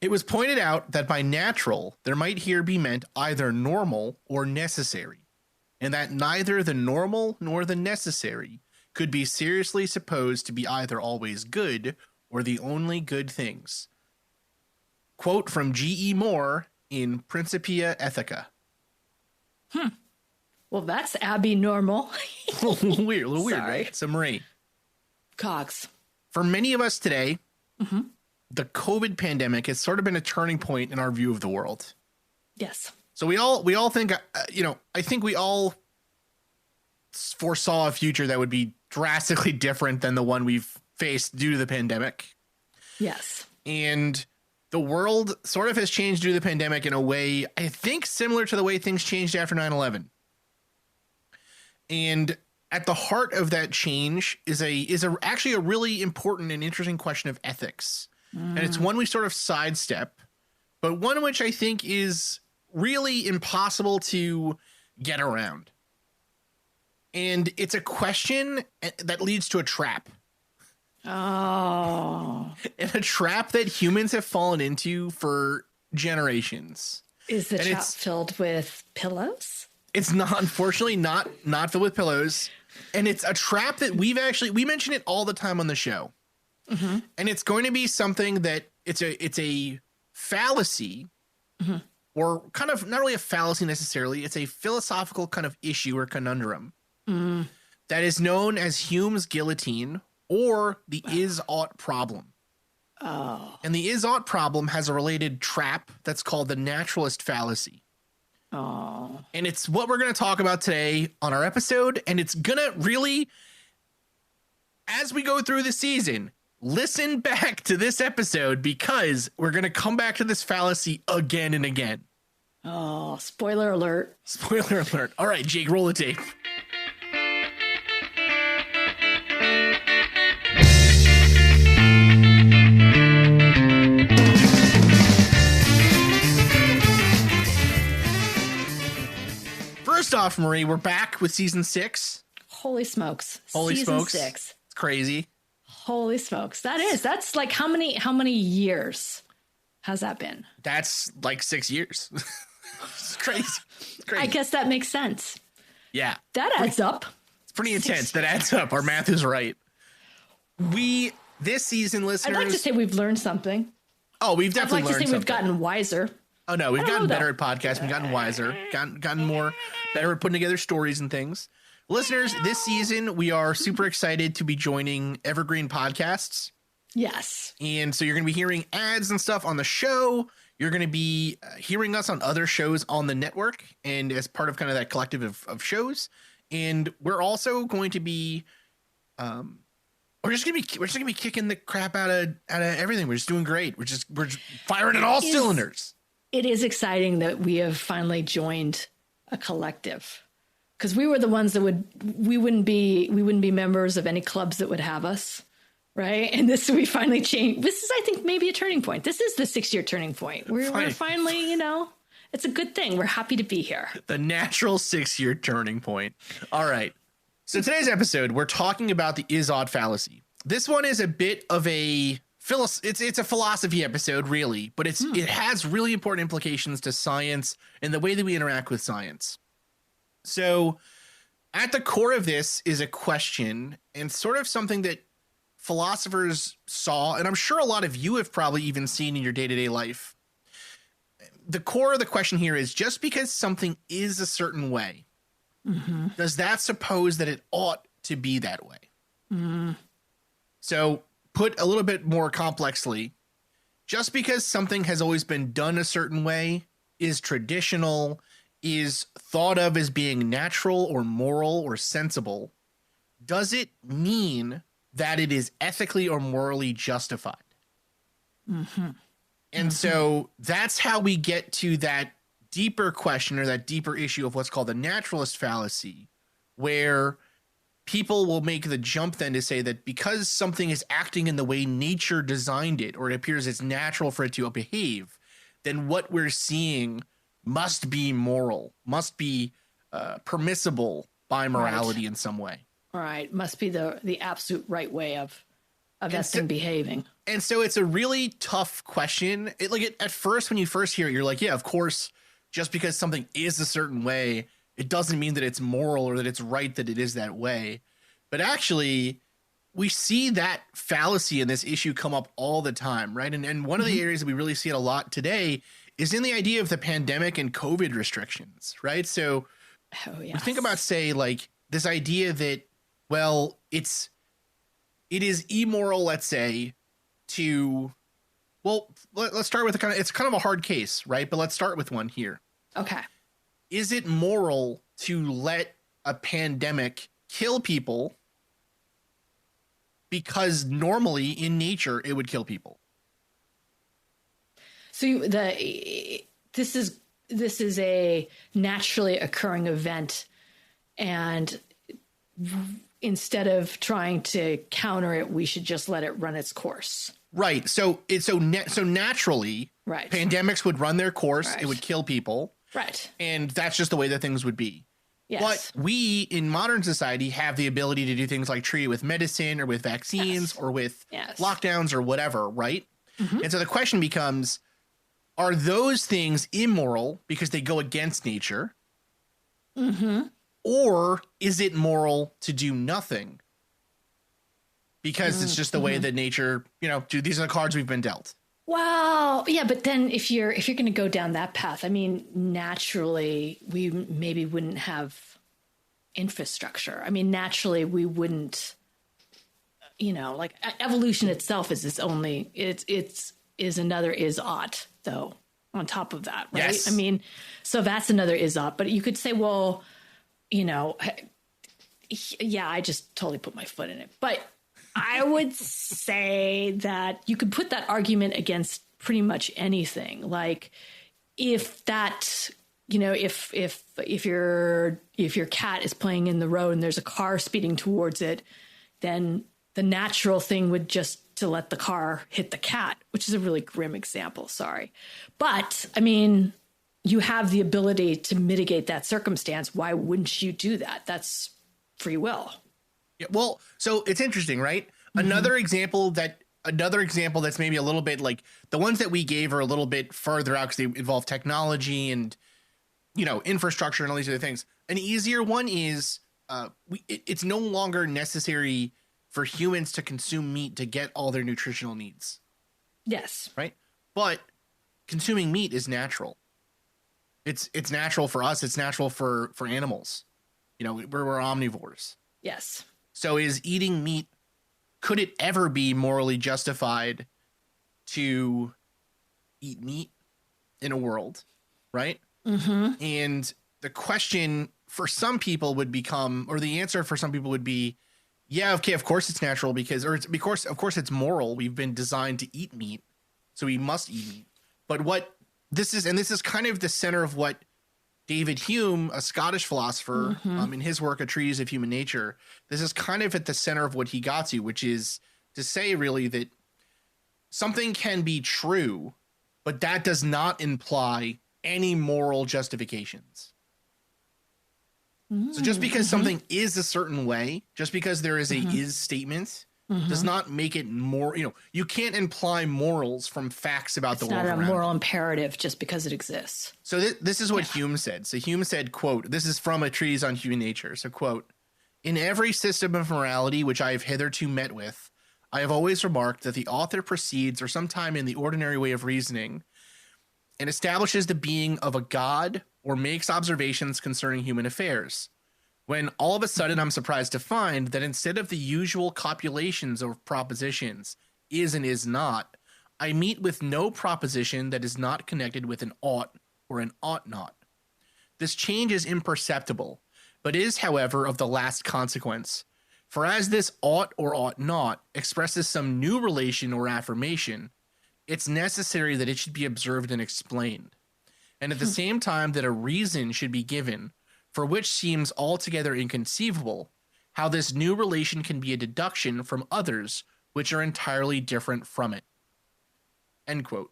It was pointed out that by natural, there might here be meant either normal or necessary, and that neither the normal nor the necessary could be seriously supposed to be either always good or the only good things. Quote from G.E. Moore in Principia Ethica. Well, that's Abby normal. A little weird, Sorry. right? So Marie, Cogs. for many of us today, the COVID pandemic has sort of been a turning point in our view of the world. Yes. So we all think, I think we all foresaw a future that would be drastically different than the one we've faced due to the pandemic. Yes. And the world sort of has changed due to the pandemic in a way, I think, similar to the way things changed after 9/11. And at the heart of that change is actually a really important and interesting question of ethics. And it's one we sort of sidestep, but one which I think is really impossible to get around. And it's a question that leads to a trap. Oh. And a trap that humans have fallen into for generations. Is the And trap it's- filled with pillows? It's not, unfortunately, not filled with pillows. And it's a trap that we mention it all the time on the show. And it's going to be something that it's a fallacy, or kind of not really a fallacy necessarily. It's a philosophical kind of issue or conundrum that is known as Hume's guillotine or the is-ought problem. Oh. And the is-ought problem has a related trap that's called the naturalist fallacy. Oh. And it's what we're going to talk about today on our episode. And it's going to really, as we go through the season, listen back to this episode because we're going to come back to this fallacy again and again. Oh, spoiler alert. Spoiler alert. All right, Jake, roll the tape. First off, Marie, we're back with season 6. Holy smokes. Holy Season smokes. 6. It's crazy. Holy smokes. That's like how many years has that been? That's like 6 years. It's crazy. It's crazy. I guess that makes sense. Yeah. That adds up. It's pretty intense. That adds up. Our math is right. This season, listeners. I'd like to say we've learned something. Oh, we've I'd definitely like to learned say something. we've gotten wiser. Oh, no, we've I don't gotten know, better though. at podcasting. We've gotten wiser, gotten more better at putting together stories and things. Listeners, this season, we are super excited to be joining Evergreen Podcasts. Yes. And so you're going to be hearing ads and stuff on the show. You're going to be hearing us on other shows on the network and as part of kind of that collective of shows. And we're also going to be, we're just going to be kicking the crap out of everything. We're just doing great. We're just firing at all cylinders. It is exciting that we have finally joined a collective, because we were the ones that we wouldn't be members of any clubs that would have us. Right. And we finally changed. This is, I think, maybe a turning point. This is the 6-year turning point. We're finally, it's a good thing. We're happy to be here. The natural 6-year turning point. All right. So today's episode, we're talking about the is-ought fallacy. This one is a bit of it's a philosophy episode, really, but it has really important implications to science and the way that we interact with science. So at the core of this is a question and sort of something that philosophers saw, and I'm sure a lot of you have probably even seen in your day-to-day life. The core of the question here is, just because something is a certain way, does that suppose that it ought to be that way? So put a little bit more complexly, just because something has always been done a certain way, is traditional, is thought of as being natural or moral or sensible, does it mean that it is ethically or morally justified? And so that's how we get to that deeper question or that deeper issue of what's called the naturalist fallacy, where people will make the jump then to say that because something is acting in the way nature designed it, or it appears it's natural for it to behave, then what we're seeing must be moral, must be permissible by morality in some way. Right. Must be the absolute right way of of that thing behaving. And so it's a really tough question. At first, when you first hear it, you're like, yeah, of course, just because something is a certain way, it doesn't mean that it's moral or that it's right that it is that way. But actually, we see that fallacy in this issue come up all the time, right? And one of the areas that we really see it a lot today is in the idea of the pandemic and COVID restrictions, right? So we think about, say, like this idea that, well, it is immoral, let's say, to, well, let's start with it's kind of a hard case, right? But let's start with one here. Okay. Is it moral to let a pandemic kill people because normally in nature it would kill people? So this is a naturally occurring event, and instead of trying to counter it, we should just let it run its course. Right. So naturally, right, pandemics would run their course. Right. It would kill people. Right. And that's just the way that things would be. Yes. But we in modern society have the ability to do things like treat it with medicine or with vaccines or with lockdowns or whatever, right? Mm-hmm. And so the question becomes, are those things immoral because they go against nature? Mm-hmm. Or is it moral to do nothing? Because it's just the way that nature, these are the cards we've been dealt. Well, yeah, but then if you're going to go down that path, I mean, naturally, we maybe wouldn't have infrastructure. I mean, naturally, we wouldn't, like evolution itself is is another is-ought, though, on top of that, right? Yes. I mean, so that's another is-ought. But you could say, well, yeah, I just totally put my foot in it. But I would say that you could put that argument against pretty much anything. Like if that, if your cat is playing in the road and there's a car speeding towards it, then the natural thing would just to let the car hit the cat, which is a really grim example. Sorry. But I mean, you have the ability to mitigate that circumstance. Why wouldn't you do that? That's free will. Yeah, well, so it's interesting, right? Mm-hmm. Another example that's maybe a little bit like the ones that we gave are a little bit further out because they involve technology and, infrastructure and all these other things. An easier one is it's no longer necessary for humans to consume meat to get all their nutritional needs. Yes. Right. But consuming meat is natural. It's natural for us. It's natural for animals. We're omnivores. Yes. So is eating meat, could it ever be morally justified to eat meat in a world, right? Mm-hmm. And the question for some people would become, or the answer for some people would be, yeah, okay, of course it's natural of course it's moral. We've been designed to eat meat, so we must eat meat. But this is kind of the center of what David Hume, a Scottish philosopher, in his work, A Treatise of Human Nature, this is kind of at the center of what he got to, which is to say really that something can be true, but that does not imply any moral justifications. So just because something is a certain way, just because there is a is statement, does not make it more, you can't imply morals from facts about the world. It's not a moral imperative just because it exists. So this is what Hume said. So Hume said, quote, this is from A Treatise on Human Nature. So quote, in every system of morality which I have hitherto met with, I have always remarked that the author proceeds or sometime in the ordinary way of reasoning and establishes the being of a God or makes observations concerning human affairs. When all of a sudden I'm surprised to find that instead of the usual copulations of propositions, is and is not, I meet with no proposition that is not connected with an ought or an ought not. This change is imperceptible, but is, however, of the last consequence. For as this ought or ought not expresses some new relation or affirmation, it's necessary that it should be observed and explained. And at the same time that a reason should be given, for which seems altogether inconceivable, how this new relation can be a deduction from others which are entirely different from it. End quote.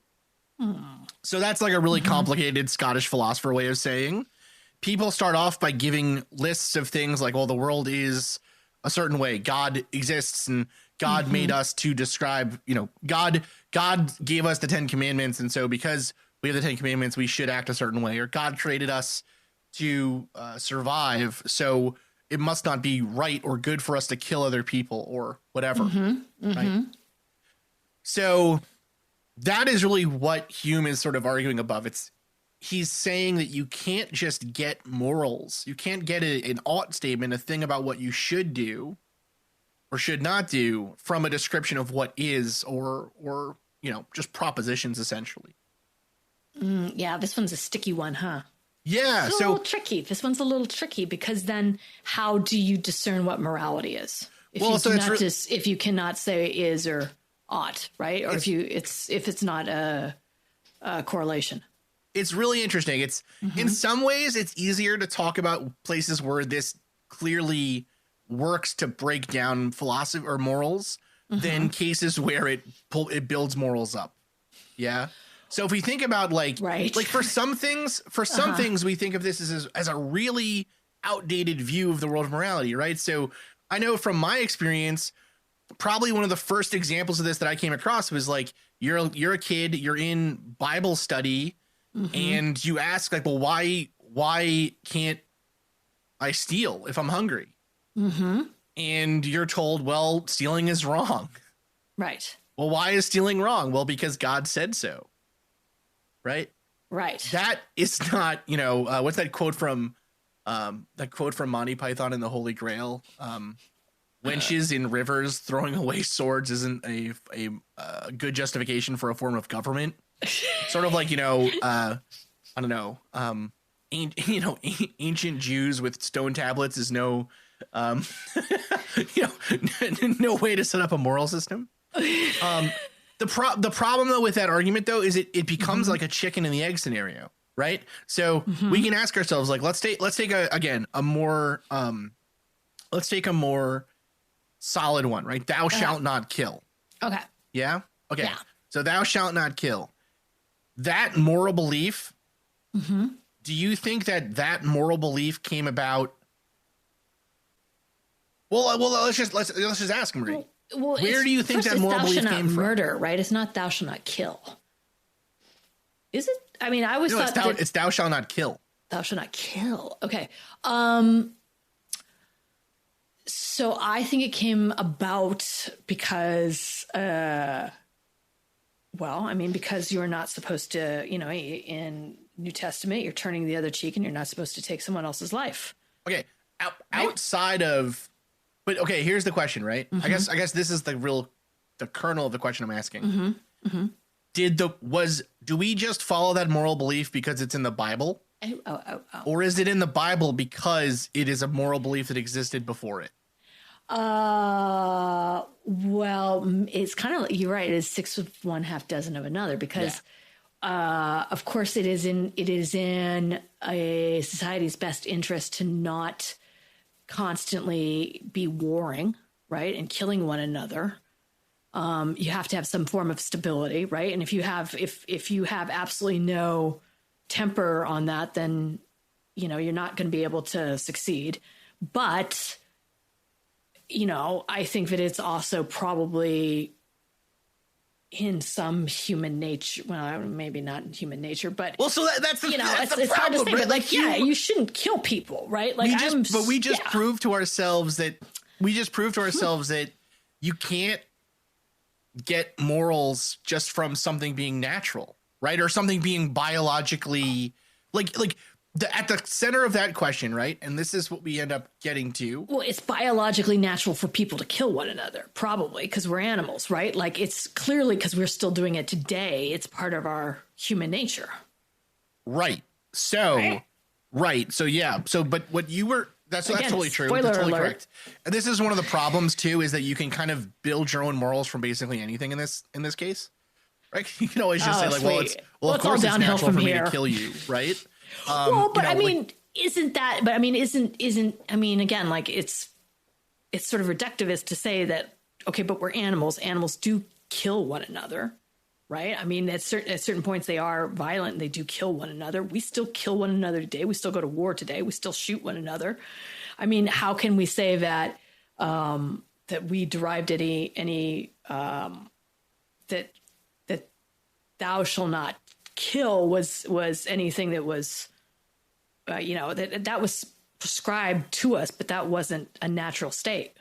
So that's like a really complicated Scottish philosopher way of saying people start off by giving lists of things like, well, the world is a certain way. God exists and God made us to describe, God gave us the 10 commandments. And so because we have the 10 commandments, we should act a certain way, or God created us to survive. So it must not be right or good for us to kill other people or whatever. Right. So that is really what Hume is sort of arguing above. He's saying that you can't just get morals. You can't get an ought statement, a thing about what you should do or should not do from a description of what is or just propositions essentially. Yeah, this one's a sticky one, huh? Yeah. It's a little tricky. This one's a little tricky because then how do you discern what morality is? If you cannot say is or ought, right? Or if it's not a correlation. It's really interesting. It's in some ways it's easier to talk about places where this clearly works to break down philosophy or morals than cases where it builds morals up. Yeah. So if we think about like for some things we think of this as a really outdated view of the world of morality, right? So I know from my experience, probably one of the first examples of this that I came across was like you're a kid, you're in Bible study, and you ask like, well, why can't I steal if I'm hungry? And you're told, well, stealing is wrong. Right. Well, why is stealing wrong? Well, because God said so. Right. Right. That is not, what's that quote from Monty Python and the Holy Grail? Wenches in rivers throwing away swords isn't a good justification for a form of government. Sort of like, I don't know, ancient Jews with stone tablets is no, no way to set up a moral system. The problem though with that argument though is it becomes like a chicken and the egg scenario, right? So we can ask ourselves like let's take a more solid one, right? Thou shalt not kill. Okay. Yeah. Okay. Yeah. So thou shalt not kill. That moral belief. Do you think that moral belief came about? Well, let's just ask Marie. Well, where do you think that moral belief came from? Murder, right? It's not thou shalt not kill. Is it? I mean, I always thought it's thou shalt not kill. Thou shalt not kill. Okay. So I think it came about because, because you're not supposed to, in New Testament, you're turning the other cheek and you're not supposed to take someone else's life. Okay. Outside of. But okay, here's the question, right? I guess this is the kernel of the question I'm asking. Do we just follow that moral belief because it's in the Bible? Or is it in the Bible because it is a moral belief that existed before it? Well, it's kind of, you're right. It is 6 of one, half dozen of another, because, of course it is in a society's best interest to not constantly be warring, right, and killing one another. You have to have some form of stability, right? And if you have absolutely no temper on that, then you're not going to be able to succeed. But I think that it's also probably in some human nature. Well, maybe not in human nature, but so that's the that's the it's problem, hard to say. right? But like, you shouldn't kill people, right? Like, we just proved to ourselves that you can't get morals just from something being natural, right? Or something being biologically at the center of that question, right? And this is what we end up getting to. Well, it's biologically natural for people to kill one another, probably because we're animals, right? Like, it's clearly because we're still doing it today. It's part of our human nature. Right. So, right. So, yeah. So, but what you were, that's totally true. That's totally correct. And this is one of the problems too, is that you can kind of build your own morals from basically anything in this case, right? You can always just say like, sweet. of course it's natural for me to kill you. Right. Isn't again, like it's sort of reductivist to say that, okay, but we're animals. Animals do kill one another, right? I mean, at certain points they are violent and they do kill one another. We still kill one another today. We still go to war today. We still shoot one another. I mean, how can we say that that we derived any that thou shall not kill was anything that was that was prescribed to us, but that wasn't a natural state.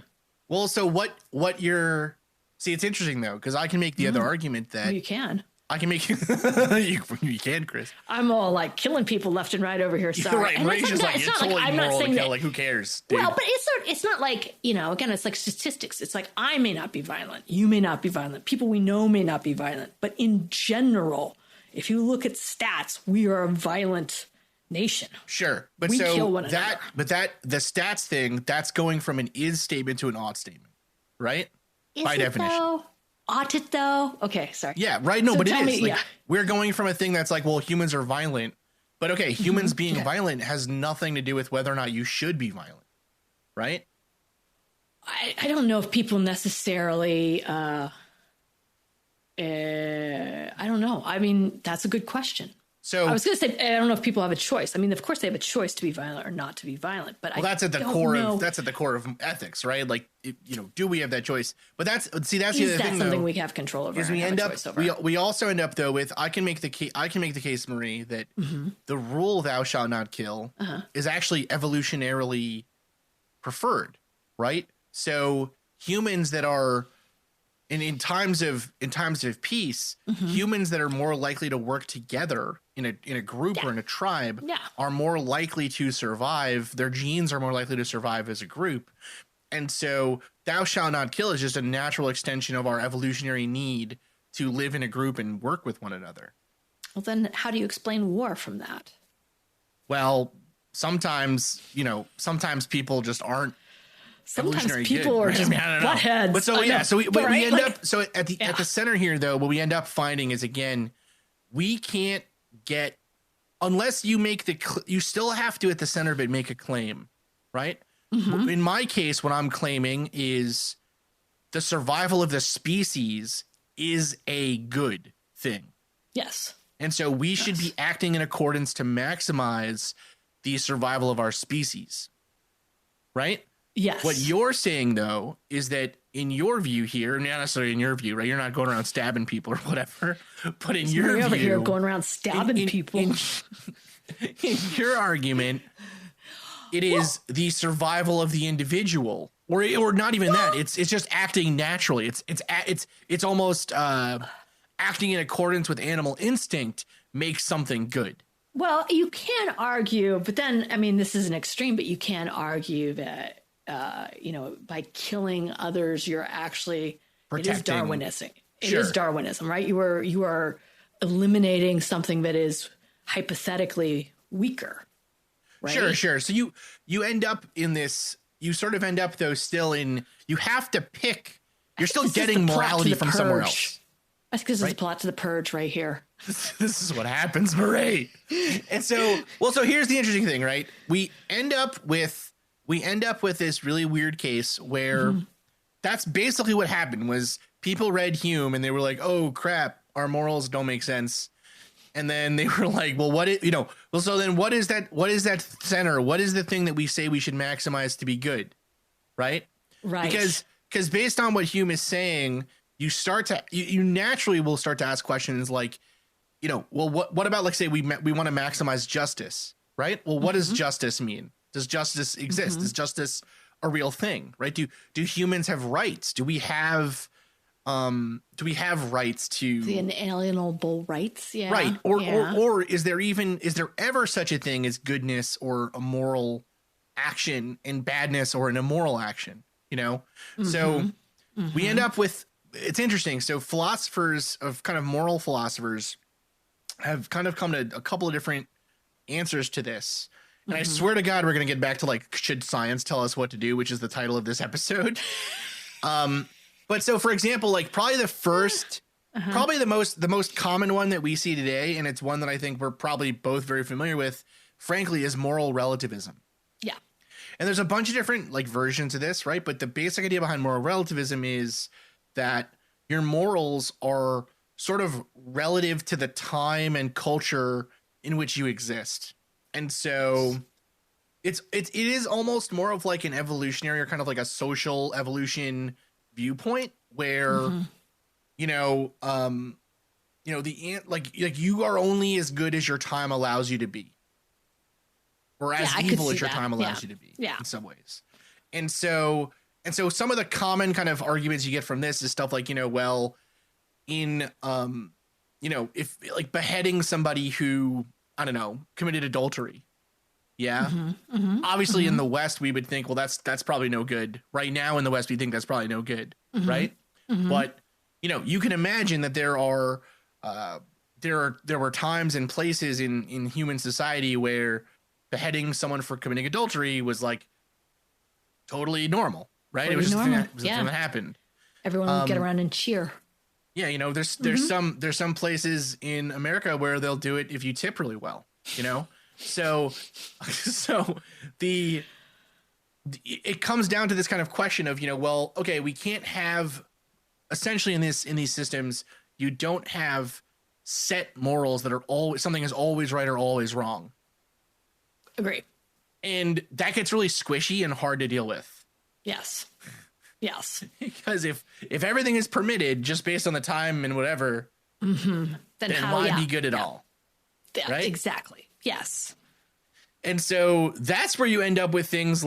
Well, so what you're see, it's interesting though, because I can make the other argument that You can. I can make you can, Chris. I'm all like killing people left and right over here. Sorry. You're right. And Marie's just like, it's totally I'm not moral to saying kill. that, Like, who cares, dude? well, but it's not like, again, it's like statistics. It's like, I may not be violent. You may not be violent. People we know may not be violent. But in general, if you look at stats, we are a violent nation. Sure. But We so kill one another. the stats thing, that's going from an is statement to an ought statement, right? By definition. Though? Ought it though? Okay, sorry. Yeah, right. No, So but it tell is. me- Like, yeah. we're going from a thing that's like, well, humans are violent. But okay, humans being violent has nothing to do with whether or not you should be violent. Right? I don't know if people necessarily. I don't know. I mean, that's a good question. So I was going to say, I don't know if people have a choice. I mean, of course they have a choice to be violent or not to be violent, but that's at the core of ethics, right? Like, do we have that choice? But that's the other thing, something though, we have control over? is we also end up though with I can make the case, Marie, that the rule "thou shalt not kill" is actually evolutionarily preferred, right? So humans that are in times of peace, humans that are more likely to work together in a group or in a tribe are more likely to survive. Their genes are more likely to survive as a group. And so thou shalt not kill is just a natural extension of our evolutionary need to live in a group and work with one another. Well, then how do you explain war from that? Well, sometimes people just aren't. Sometimes people are just buttheads. But so yeah, so we end like, up so at the center here though, what we end up finding is, again, we can't get, unless you make you still have to at the center of it make a claim, right? In my case, what I'm claiming is the survival of the species is a good thing. Yes. And so we should be acting in accordance to maximize the survival of our species, right? Yes. What you're saying, though, is that in your view here, not necessarily in your view, right? You're not going around stabbing people or whatever, but in your view, over here going around stabbing people. In your argument, it is the survival of the individual, or not even that. It's just acting naturally. It's almost acting in accordance with animal instinct makes something good. Well, you can argue, but then, I mean, this is an extreme, but you can argue that, by killing others, you're actually protecting. It is Darwinism. It is Darwinism, right? You are eliminating something that is hypothetically weaker. Right? Sure. So you end up in this. You sort of end up though still in. You have to pick. You're still getting morality from somewhere else. That's because it's a plot to The Purge right here. This is what happens, Marie. And so here's the interesting thing, right? We end up with this really weird case where that's basically what happened. Was people read Hume and they were like, oh crap, our morals don't make sense. And then they were like, well, so then what is that center? What is the thing that we say we should maximize to be good? Right. Because based on what Hume is saying, you naturally will start to ask questions like, well, what about, like, say we want to maximize justice, right? Well, what does justice mean? Does justice exist? Is justice a real thing, right? Do humans have rights? Do we have rights to the inalienable rights? Yeah. Right. Or is there ever such a thing as goodness or a moral action, and badness or an immoral action? So we end up with, it's interesting. So philosophers of kind of moral philosophers have kind of come to a couple of different answers to this. And I swear to God, we're going to get back to like, should science tell us what to do, which is the title of this episode. But so, for example, like probably the most common one that we see today, and it's one that I think we're probably both very familiar with, frankly, is moral relativism. Yeah. And there's a bunch of different like versions of this, right? But the basic idea behind moral relativism is that your morals are sort of relative to the time and culture in which you exist. And so it is almost more of like an evolutionary or kind of like a social evolution viewpoint where you know the ant like you are only as good as your time allows you to be, or as evil as your time allows you to be in some ways. And so some of the common kind of arguments you get from this is stuff like, well, in if like beheading somebody who, I don't know, committed adultery. Yeah. Obviously in the West, we would think, well, that's probably no good. Right now in the West, we think that's probably no good. Right. But, you can imagine that there were times and places in human society where beheading someone for committing adultery was like totally normal. Right. Pretty it was just normal. something that happened. Everyone would get around and cheer. Yeah. There's some places in America where they'll do it if you tip really well, So it comes down to this kind of question of, well, okay, we can't have essentially in these systems, you don't have set morals that are always something is always right or always wrong. Agree. And that gets really squishy and hard to deal with. Yes. Because if everything is permitted just based on the time and whatever, then why be good at all? Yeah, right? Exactly. Yes. And so that's where you end up with things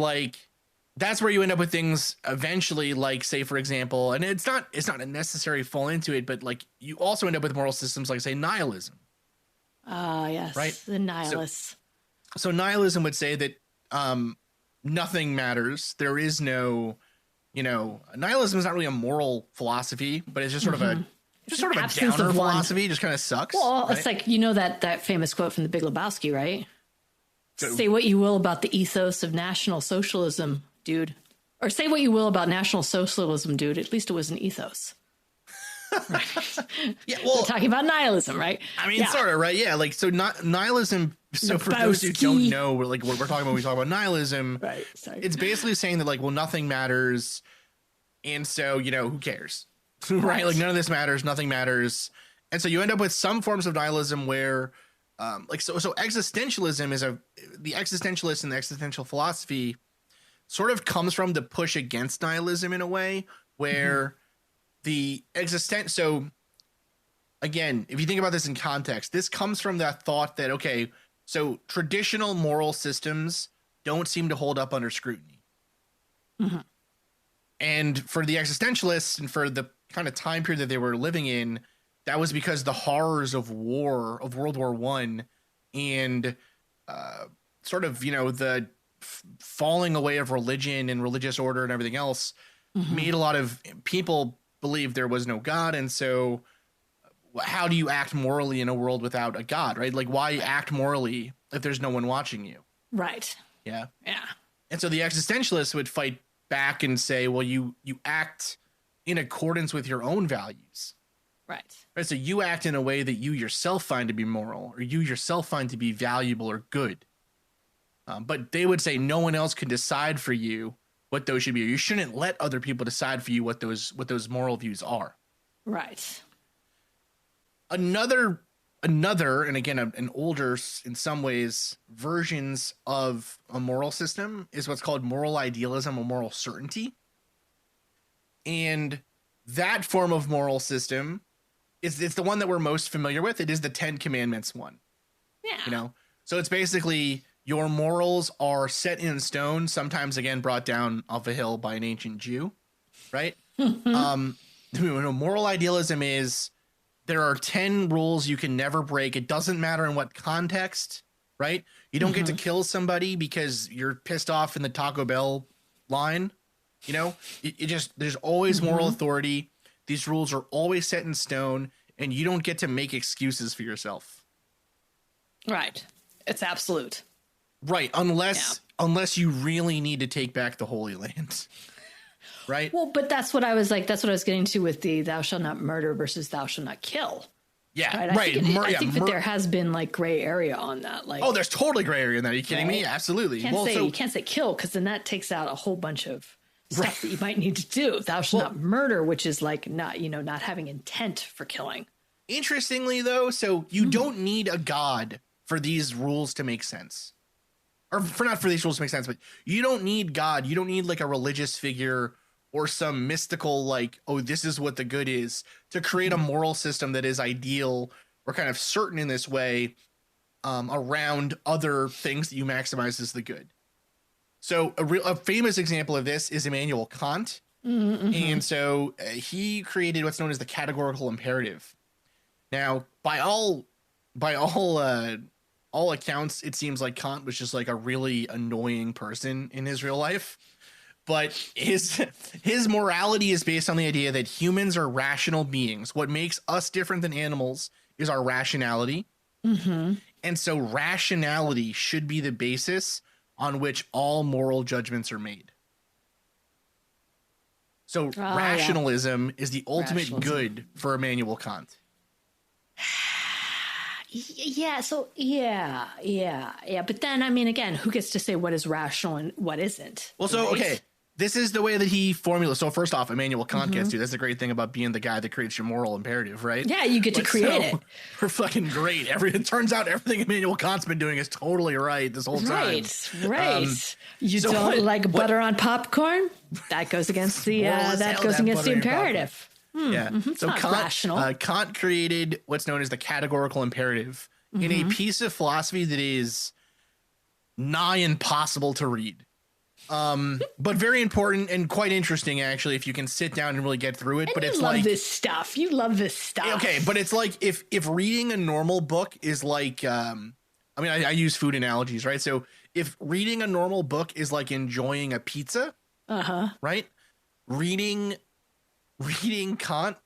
eventually, like, say, for example, and it's not a necessary fall into it, but like you also end up with moral systems like, say, nihilism. Yes. Right. The nihilists. So nihilism would say that nothing matters. There is no, nihilism is not really a moral philosophy, but it's just sort of a downer philosophy. Just kind of sucks. Well, right? It's like, that famous quote from The Big Lebowski, right? Say what you will about the ethos of National Socialism, dude. Or say what you will about National Socialism, dude. At least it was an ethos. Right? Yeah, well, we're talking about nihilism, right? I mean, sort of, right? Yeah, like, so nihilism. So for those who don't know, like what we're talking about when we talk about nihilism, right? Sorry. It's basically saying that, like, well, nothing matters, and so who cares, right? Like, none of this matters, nothing matters, and so you end up with some forms of nihilism where, so existentialism is the existentialist and the existential philosophy sort of comes from the push against nihilism in a way where so again, if you think about this in context, this comes from that thought that, okay, so traditional moral systems don't seem to hold up under scrutiny. And for the existentialists and for the kind of time period that they were living in, that was because the horrors of war, of World War I, and sort of, the falling away of religion and religious order and everything else made a lot of people believe there was no God. And so how do you act morally in a world without a God, right? Like, why act morally if there's no one watching you? Right. Yeah. Yeah. And so the existentialists would fight back and say, well, you act in accordance with your own values. Right. So you act in a way that you yourself find to be moral, or you yourself find to be valuable or good. But they would say no one else can decide for you what those should be. You shouldn't let other people decide for you what those moral views are. Right. Another, and again, an older, in some ways, versions of a moral system is what's called moral idealism or moral certainty. And that form of moral system it's the one that we're most familiar with. It is the 10 Commandments one. Yeah. So it's basically your morals are set in stone, sometimes again brought down off a hill by an ancient Jew, right? Moral idealism is there are 10 rules you can never break. It doesn't matter in what context, right? You don't get to kill somebody because you're pissed off in the Taco Bell line. There's always moral authority. These rules are always set in stone, and you don't get to make excuses for yourself. Right. It's absolute. Right. Unless you really need to take back the Holy Land. Right. Well, but that's what I was getting to with the thou shalt not murder versus thou shalt not kill. Yeah. Right. I think that there has been like gray area on that. Like, there's totally gray area in that. Are you kidding me? Absolutely. You can't say kill because then that takes out a whole bunch of stuff that you might need to do. Thou shalt not murder, which is like not having intent for killing. Interestingly, though, so you don't need a god for these rules to make sense. or for not for these rules to make sense, but you don't need God. You don't need like a religious figure or some mystical, like, oh, this is what the good is, to create a moral system that is ideal or kind of certain in this way around other things that you maximize as the good. So a famous example of this is Immanuel Kant. Mm-hmm. And so he created what's known as the categorical imperative. Now, by all accounts, it seems like Kant was just like a really annoying person in his real life. But his morality is based on the idea that humans are rational beings. What makes us different than animals is our rationality. Mm-hmm. And so rationality should be the basis on which all moral judgments are made. So rationalism is the ultimate good for Immanuel Kant. Yeah. So yeah. But then, I mean, again, who gets to say what is rational and what isn't? Well, so, okay. This is the way that he formulates. So first off, Immanuel Kant gets to. That's the great thing about being the guy that creates your moral imperative, right? Yeah, you get to create it. We're fucking great. It turns out everything Immanuel Kant's been doing is totally right this whole time. Right. You so don't like butter on popcorn? That goes against the imperative. Yeah. Mm-hmm. So Kant created what's known as the categorical imperative in a piece of philosophy that is nigh impossible to read. But very important and quite interesting, actually, if you can sit down and really get through it. But it's like, you love this stuff. Okay, but it's like if reading a normal book is like, I use food analogies, right? So if reading a normal book is like enjoying a pizza, right? Reading Kant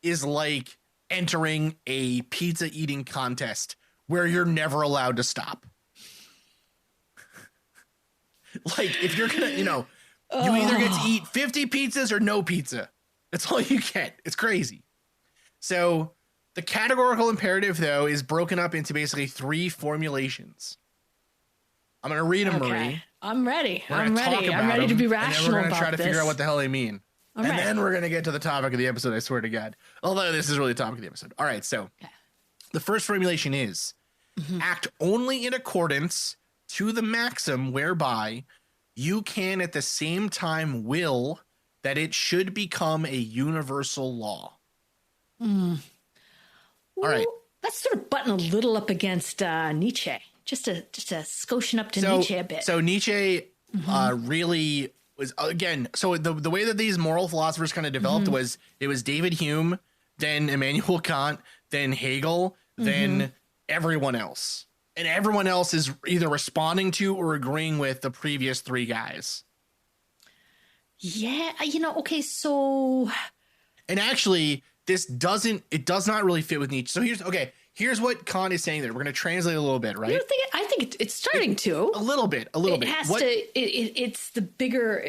is like entering a pizza eating contest where you're never allowed to stop. Like, if you're gonna, you either get to eat 50 pizzas or no pizza. That's all you get. It's crazy. So the categorical imperative, though, is broken up into basically 3 formulations. I'm going to read them, Marie. I'm ready. I'm ready to be rational. And then we're going to try to figure out what the hell they mean. Then we're going to get to the topic of the episode, I swear to God. Although this is really the topic of the episode. All right, so the first formulation is act only in accordance to the maxim whereby you can at the same time will that it should become a universal law. All right. Let's sort of button a little up against Nietzsche, just a skoshing up to Nietzsche a bit. So Nietzsche really was, again, so the way that these moral philosophers kind of developed was it was David Hume, then Immanuel Kant, then Hegel, then everyone else. And everyone else is either responding to or agreeing with the previous 3 guys. Yeah, okay, so... And actually, it does not really fit with Nietzsche. So here's what Kant is saying there. We're going to translate a little bit, right? I think it's starting to. A little bit. It has to, it's the bigger...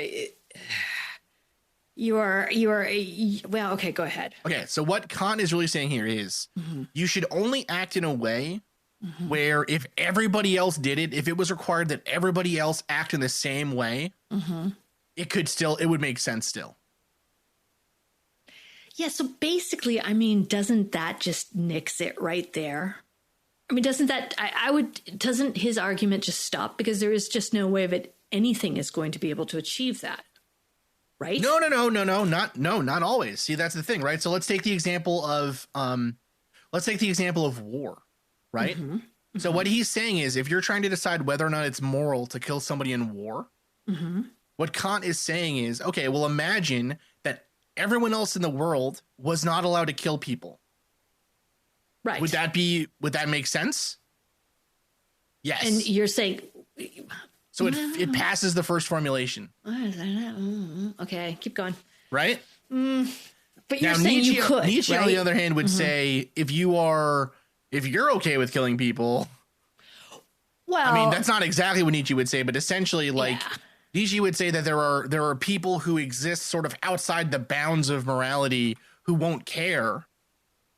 well, okay, go ahead. Okay, so what Kant is really saying here is you should only act in a way where if everybody else did it, if it was required that everybody else act in the same way, it would make sense still. Yeah. So basically, I mean, doesn't that just nix it right there? I mean, doesn't his argument just stop because there is just no way that anything is going to be able to achieve that? Right? No, not always. See, that's the thing, right? So let's take the example of war. Right. So what he's saying is if you're trying to decide whether or not it's moral to kill somebody in war, what Kant is saying is, OK, well, imagine that everyone else in the world was not allowed to kill people. Right. Would that make sense? Yes. And you're saying. So it passes the first formulation. Okay, keep going. Right. But you're saying you could. Nietzsche, right? on the other hand, would say if you're okay with killing people, well, I mean, that's not exactly what Nietzsche would say, but essentially, Nietzsche would say that there are people who exist sort of outside the bounds of morality who won't care,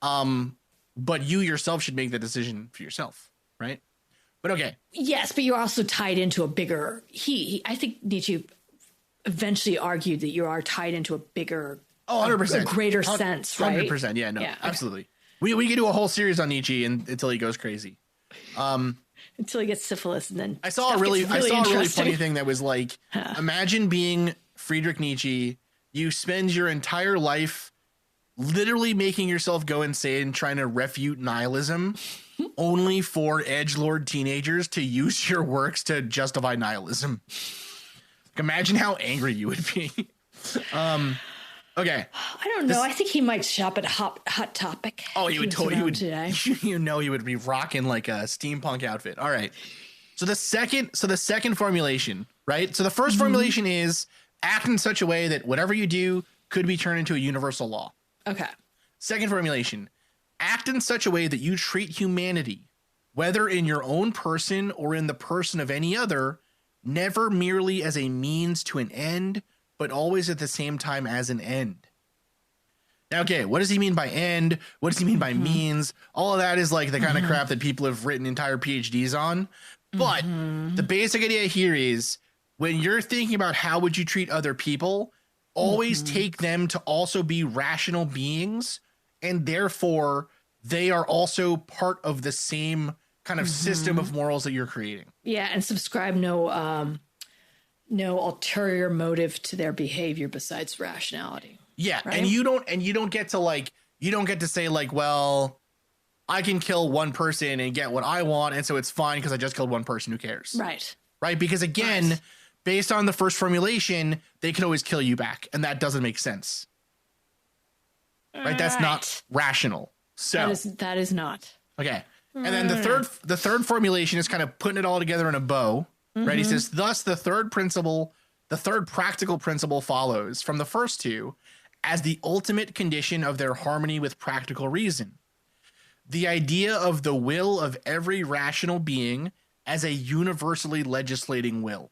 but you yourself should make the decision for yourself, right? But okay. Yes, but you're also tied into a bigger. I think Nietzsche eventually argued that you are tied into a bigger, 100%, a greater sense, right? 100%, yeah, no, absolutely. We could do a whole series on Nietzsche until he goes crazy. until he gets syphilis, and then I saw a really interesting. funny thing that was like, imagine being Friedrich Nietzsche. You spend your entire life literally making yourself go insane trying to refute nihilism, only for edgelord teenagers to use your works to justify nihilism. Imagine how angry you would be. Okay. I don't know. I think he might shop at Hot Topic. Oh, he would totally. He would. Today. You know, he would be rocking like a steampunk outfit. All right. So the second formulation, right? So the first formulation is act in such a way that whatever you do could be turned into a universal law. Okay. Second formulation, act in such a way that you treat humanity, whether in your own person or in the person of any other, never merely as a means to an end, but always at the same time as an end. Now, okay, what does he mean by end? What does he mean by means? All of that is like the kind of crap that people have written entire PhDs on. But the basic idea here is when you're thinking about how would you treat other people, always take them to also be rational beings, and therefore they are also part of the same kind of system of morals that you're creating. Yeah, and subscribe no ulterior motive to their behavior besides rationality. Yeah, right? and you don't get to say like, well, I can kill one person and get what I want, and so it's fine because I just killed one person. Who cares? Right? Because again, based on the first formulation, they can always kill you back, and that doesn't make sense. Right? That's not rational. So that is not. Okay. And then the third formulation is kind of putting it all together in a bow. Right? He says, thus the third practical principle follows from the first two as the ultimate condition of their harmony with practical reason. The idea of the will of every rational being as a universally legislating will.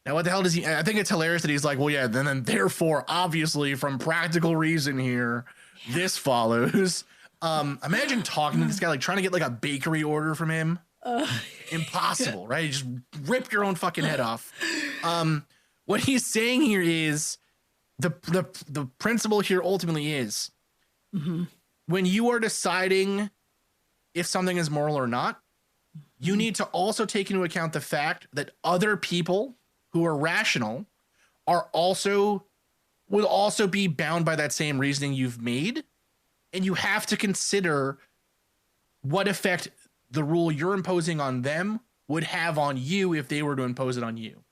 Now, what the hell does he? I think it's hilarious that he's like, well, yeah, then therefore, obviously, from practical reason here, this follows. Imagine talking to this guy, like trying to get like a bakery order from him. Impossible, right? You just rip your own fucking head off. What he's saying here is the principle here ultimately is when you are deciding if something is moral or not, you need to also take into account the fact that other people who are rational will also be bound by that same reasoning you've made. And you have to consider what effect the rule you're imposing on them would have on you if they were to impose it on you.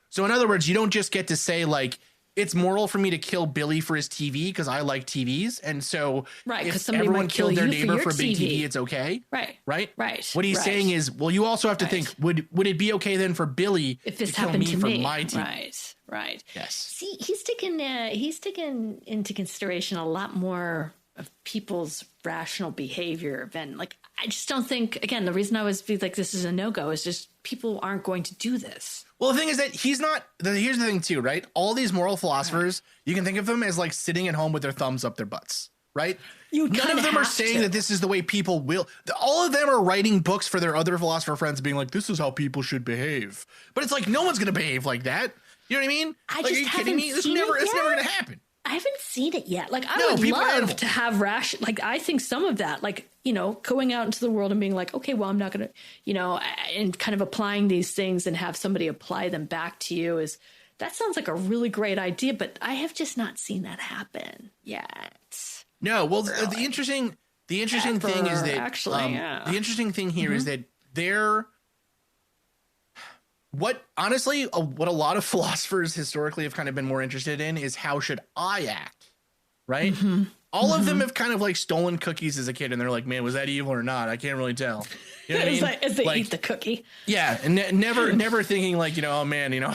So in other words, you don't just get to say like, it's moral for me to kill Billy for his TV because I like TVs. And so if everyone killed their neighbor for a big TV, it's okay. Right. What he's saying is, well, you also have to think, would it be okay then for Billy if this to kill happened me to for me? my TV? Right. Yes. See, he's taken into consideration a lot more of people's rational behavior than like, I just don't think, again, the reason I was like, this is a no-go is just people aren't going to do this. Well, the thing is that he's not, here's the thing too, right? All these moral philosophers, you can think of them as like sitting at home with their thumbs up their butts, right? None of them are saying that this is the way people will. All of them are writing books for their other philosopher friends being like, this is how people should behave. But it's like, no one's going to behave like that. You know what I mean? Like, are you kidding me? It's never going to happen. I haven't seen it yet. Like, I would love to have like, I think some of that, like, you know, going out into the world and being like, okay, well, I'm not going to, you know, and kind of applying these things and have somebody apply them back to you that sounds like a really great idea, but I have just not seen that happen yet. No, well, really. the interesting thing is that the interesting thing here is that what a lot of philosophers historically have kind of been more interested in is how should I act, right? All of them have kind of like stolen cookies as a kid, and they're like, man, was that evil or not? I can't really tell. You know what I mean? As they eat the cookie. Yeah, and never thinking like, you know, oh man, you know,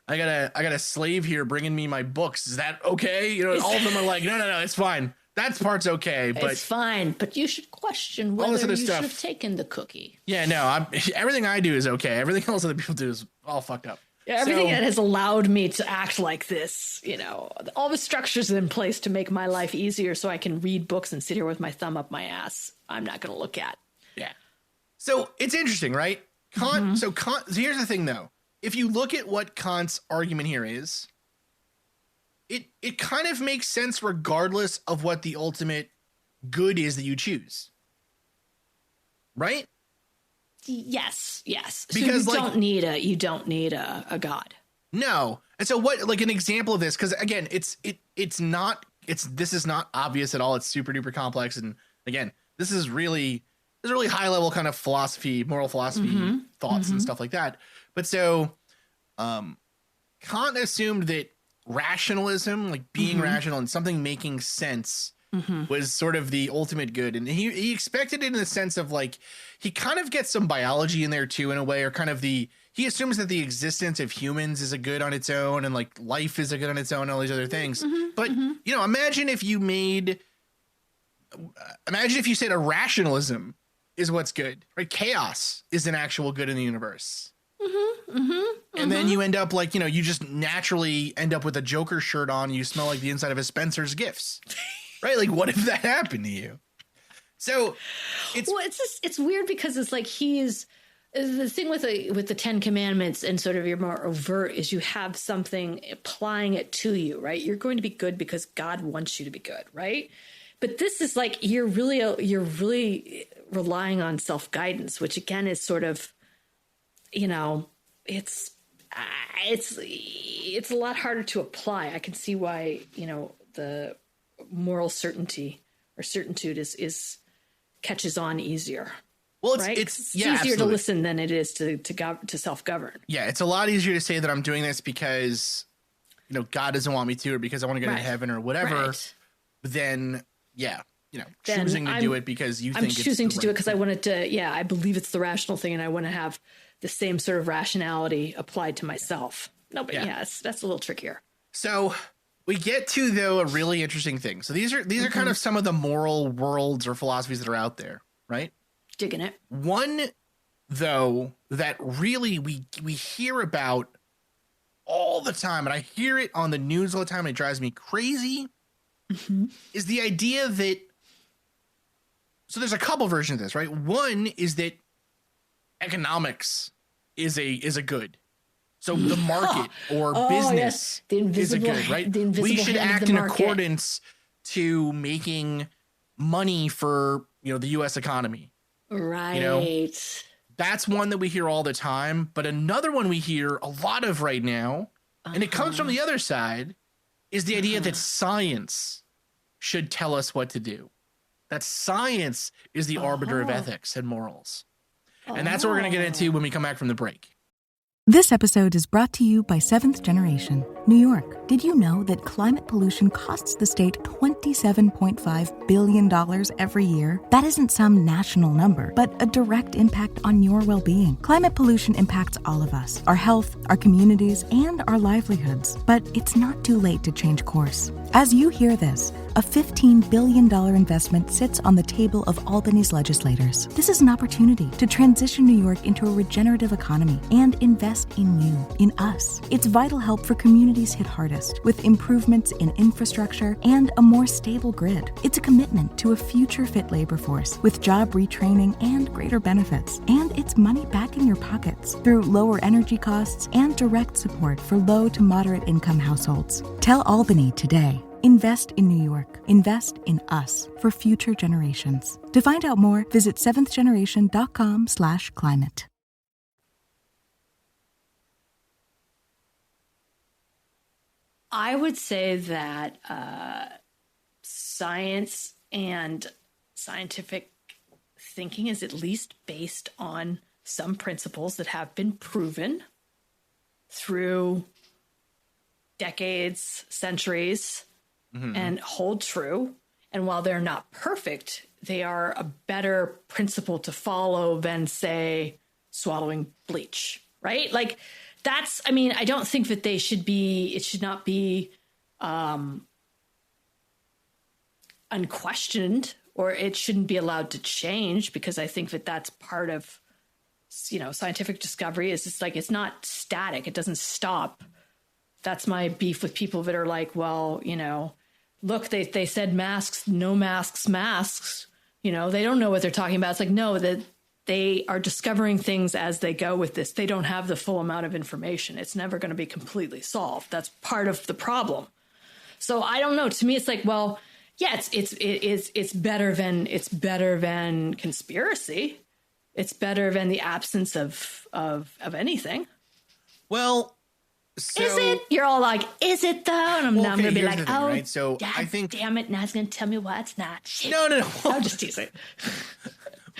I got a slave here bringing me my books. Is that okay? You know, all of them are like, no, it's fine. That part's okay, but it's fine. But you should question whether you should have taken the cookie. Yeah, no, everything I do is okay. Everything else other people do is all fucked up. Yeah, everything that has allowed me to act like this, you know, all the structures in place to make my life easier so I can read books and sit here with my thumb up my ass, I'm not going to look at. Yeah. So it's interesting, right? Kant. So here's the thing, though. If you look at what Kant's argument here is, it kind of makes sense regardless of what the ultimate good is that you choose. right? Yes. Because so you don't need a God. No. And so what, like an example of this, because again, this is not obvious at all. It's super duper complex. And again, this is really high level kind of philosophy, moral philosophy thoughts and stuff like that. But so Kant assumed that rationalism, like being rational and something making sense, was sort of the ultimate good. And he expected it in the sense of like, he kind of gets some biology in there too, in a way, or kind of he assumes that the existence of humans is a good on its own, and like life is a good on its own, and all these other things. But imagine if you said a rationalism is what's good, right? Chaos is an actual good in the universe. And then you end up like, you just naturally end up with a Joker shirt on. And you smell like the inside of a Spencer's Gifts, right? Like, what if that happened to you? So it's weird because it's like the thing with the 10 Commandments and sort of your more overt is you have something applying it to you, right? You're going to be good because God wants you to be good, right? But this is like you're really relying on self-guidance, which again is sort of, it's a lot harder to apply. I can see why, the moral certainty or certitude is catches on easier. Well, right? it's easier absolutely. to listen than it is to self-govern. Yeah, it's a lot easier to say that I'm doing this because, God doesn't want me to, or because I want to go to heaven or whatever. Right. But then, choosing to do it because you think I'm choosing to do it because I wanted to. I believe it's the rational thing, and I want to have the same sort of rationality applied to myself. No, but that's a little trickier. So we get to, though, a really interesting thing. So these are kind of some of the moral worlds or philosophies that are out there, right? Digging it. One, though, that really we hear about all the time, and I hear it on the news all the time, and it drives me crazy, is the idea that, so there's a couple versions of this, right? One is that economics is a good. So the market or business is a good, right? We should act in accordance to making money for, the U.S. economy. Right. That's one that we hear all the time. But another one we hear a lot of right now, and it comes from the other side, is the idea that science should tell us what to do. That science is the arbiter of ethics and morals. And that's what we're going to get into when we come back from the break. This episode is brought to you by Seventh Generation, New York. Did you know that climate pollution costs the state $27.5 billion every year? That isn't some national number, but a direct impact on your well-being. Climate pollution impacts all of us, our health, our communities, and our livelihoods. But it's not too late to change course. As you hear this, a $15 billion investment sits on the table of Albany's legislators. This is an opportunity to transition New York into a regenerative economy and invest in you, in us. It's vital help for communities hit hardest, with improvements in infrastructure and a more stable grid. It's a commitment to a future-fit labor force with job retraining and greater benefits. And it's money back in your pockets through lower energy costs and direct support for low to moderate income households. Tell Albany today. Invest in New York. Invest in us for future generations. To find out more, visit seventhgeneration.com/climate. I would say that science and scientific thinking is at least based on some principles that have been proven through decades, centuries, and hold true. And while they're not perfect, they are a better principle to follow than, say, swallowing bleach, right? Like that's, I don't think that it should not be unquestioned, or it shouldn't be allowed to change, because I think that that's part of, scientific discovery is just like, it's not static. It doesn't stop. That's my beef with people that are like, well, look, they said masks, no masks, masks. They don't know what they're talking about. It's like, no, that they are discovering things as they go with this. They don't have the full amount of information. It's never going to be completely solved. That's part of the problem. So I don't know. To me, it's like, well, yeah, it's better than conspiracy. It's better than the absence of anything. Well, so, is it? You're all like, is it though? And I'm going to be like, thing, oh, right? So God I think, damn it, now it's going to tell me why it's not. Shit. No. I'm just teasing.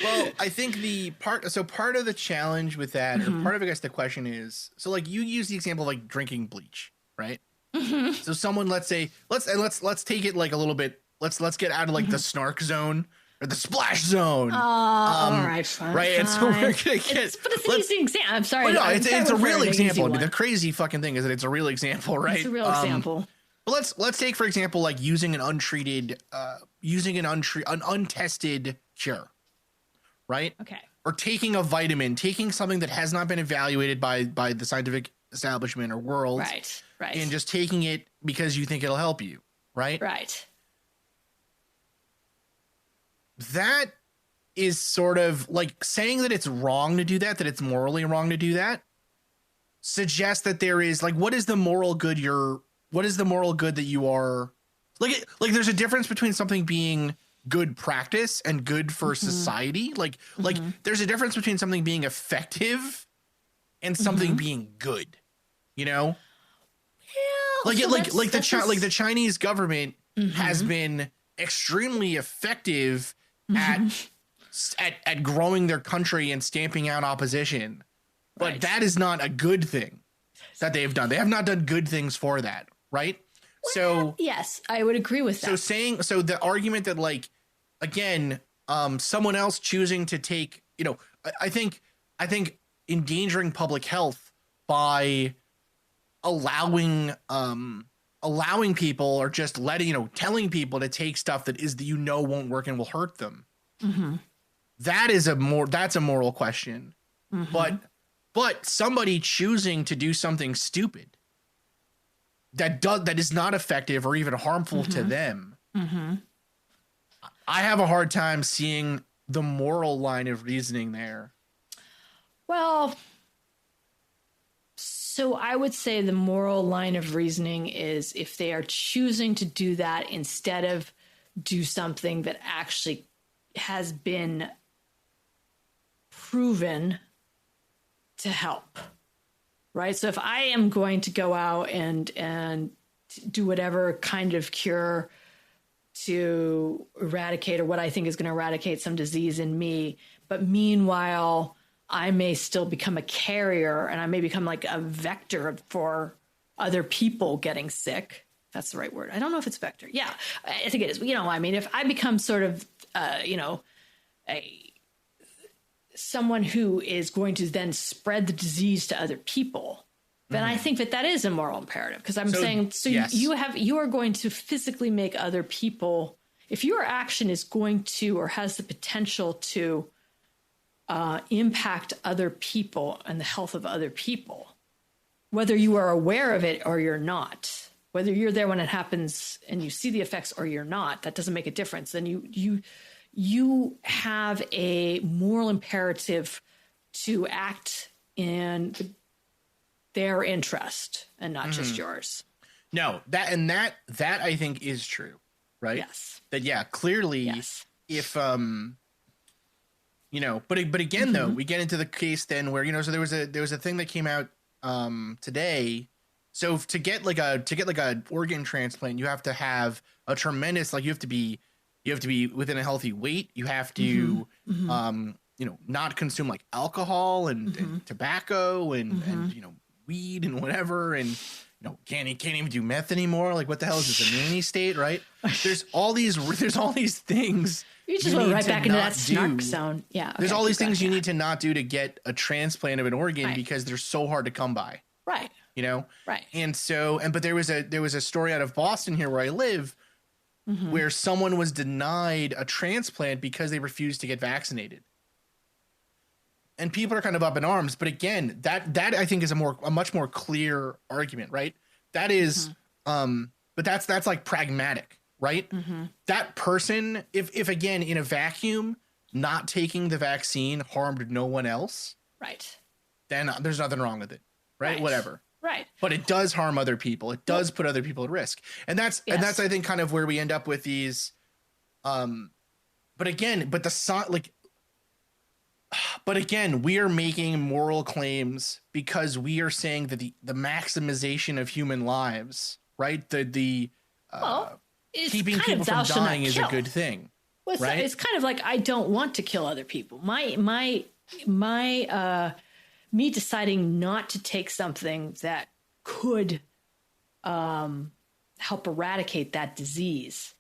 Well, I think part of the challenge with that, or part of, I guess, the question is, so like you use the example of like drinking bleach, right? So someone, let's say, let's take it like a little bit. Let's get out of like the snark zone or the splash zone. All right, fine. Right, and so we're gonna get. But it's an easy example. I'm sorry. Well, no, it's a real example. I mean, One. the crazy fucking thing is that it's a real example, right? It's a real example. But let's take, for example, like using an untreated, an untested cure, right? Okay. Or taking a vitamin, taking something that has not been evaluated by the scientific establishment or world, right, and just taking it because you think it'll help you, right? Right. That is sort of like saying that it's wrong to do that it's morally wrong to do that, suggests that there is like, what is the moral good that you are like there's a difference between something being good practice and good for society. Like there's a difference between something being effective and something being good, you know? Yeah. The Chinese government has been extremely effective at growing their country and stamping out opposition. But that is not a good thing that they've done. They have not done good things for that, right? Well, so yes, I would agree with that. So the argument that like, again, someone else choosing to take, you know, I think endangering public health by allowing people, or just telling people to take stuff that won't work and will hurt them. That's a moral question. But somebody choosing to do something stupid that is not effective or even harmful to them, I have a hard time seeing the moral line of reasoning there. Well, so I would say the moral line of reasoning is if they are choosing to do that instead of do something that actually has been proven to help, right? So if I am going to go out and do whatever kind of cure to eradicate, or what I think is going to eradicate some disease in me, but meanwhile, I may still become a carrier and I may become like a vector for other people getting sick. That's the right word. I don't know if it's vector. Yeah, I think it is. I mean, if I become sort of, someone who is going to then spread the disease to other people, then I think that is a moral imperative, because I'm saying, yes. you are going to physically make other people, if your action is going to, or has the potential to impact other people and the health of other people, whether you are aware of it or you're not, whether you're there when it happens and you see the effects or you're not, that doesn't make a difference. Then you have a moral imperative to act in their interest and not just yours. No, that I think is true, right? Yes. That clearly, yes. If but again though, we get into the case then where so there was a thing that came out today. So to get like a organ transplant, you have to have a tremendous, you have to be within a healthy weight. You have to not consume like alcohol and tobacco and weed and whatever, and can't even do meth anymore. Like, what the hell is this, a nanny state, right? There's all these things. You just went right back into that snark zone. Yeah. There's all these things you need to not do to get a transplant of an organ, because they're so hard to come by. Right. Right. And so, but there was a story out of Boston here where I live, where someone was denied a transplant because they refused to get vaccinated. And people are kind of up in arms, but again, that I think is a much more clear argument, right? That is, but that's like pragmatic, right? That person, if again in a vacuum, not taking the vaccine harmed no one else, right? Then there's nothing wrong with it, right? Whatever, right? But it does harm other people. It does put other people at risk, and that's I think kind of where we end up with these. But again, But again, we are making moral claims because we are saying that the maximization of human lives, right? The It's keeping kind people of from thou shalt not dying is a kill. good thing. Well, right? it's kind of like I don't want to kill other people. My me deciding not to take something that could help eradicate that disease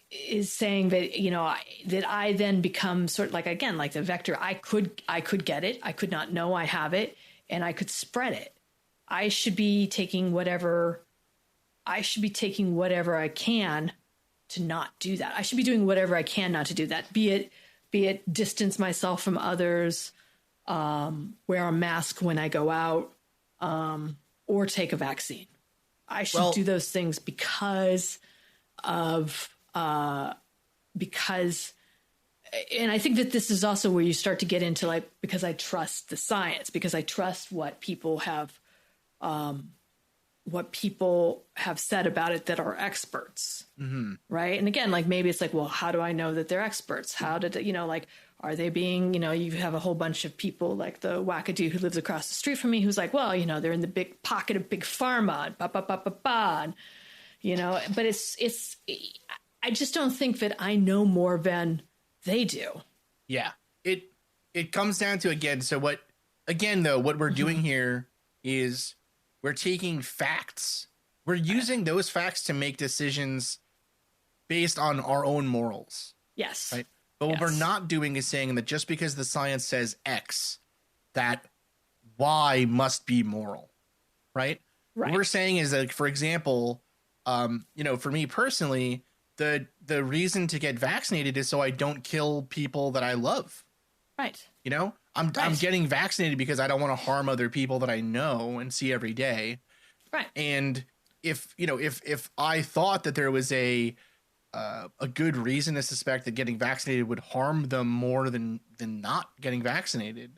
is saying that, you know, that I then become sort of like, again, like the vector. I could get it. I could not know I have it, and I could spread it. I should be taking whatever I can to not do that. I should be doing whatever I can not to do that. Be it distance myself from others, wear a mask when I go out, or take a vaccine. I should do those things because, and I think that this is also where you start to get into like, because I trust the science, because I trust what people have said about it that are experts. Mm-hmm. Right. And again, like maybe it's like, well, how do I know that they're experts? How did, you know, like, are they being, you know, you have a whole bunch of people like the wackadoo who lives across the street from me who's like, well, you know, they're in the big pocket of big pharma, and you know, but I just don't think that I know more than they do. Yeah. It comes down to, again, so what we're doing here is we're taking facts. We're using those facts to make decisions based on our own morals. Yes. Right. But what we're not doing is saying that just because the science says X, that Y must be moral. Right. What we're saying is that, for example, you know, for me personally, the reason to get vaccinated is so I don't kill people that I love. Right. You know, I'm getting vaccinated because I don't want to harm other people that I know and see every day. Right. And if I thought that there was a good reason to suspect that getting vaccinated would harm them more than not getting vaccinated,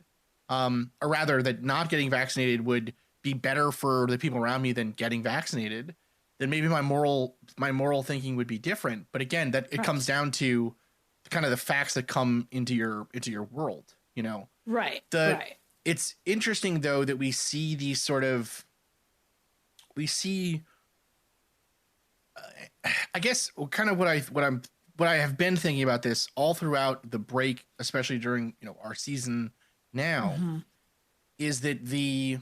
or rather that not getting vaccinated would be better for the people around me than getting vaccinated, then maybe my moral thinking would be different. But again, that it comes down to kind of the facts that come into your world, you know? Right. It's interesting though that we see these sort of, I guess kind of what I have been thinking about this all throughout the break, especially during, you know, our season now, is that the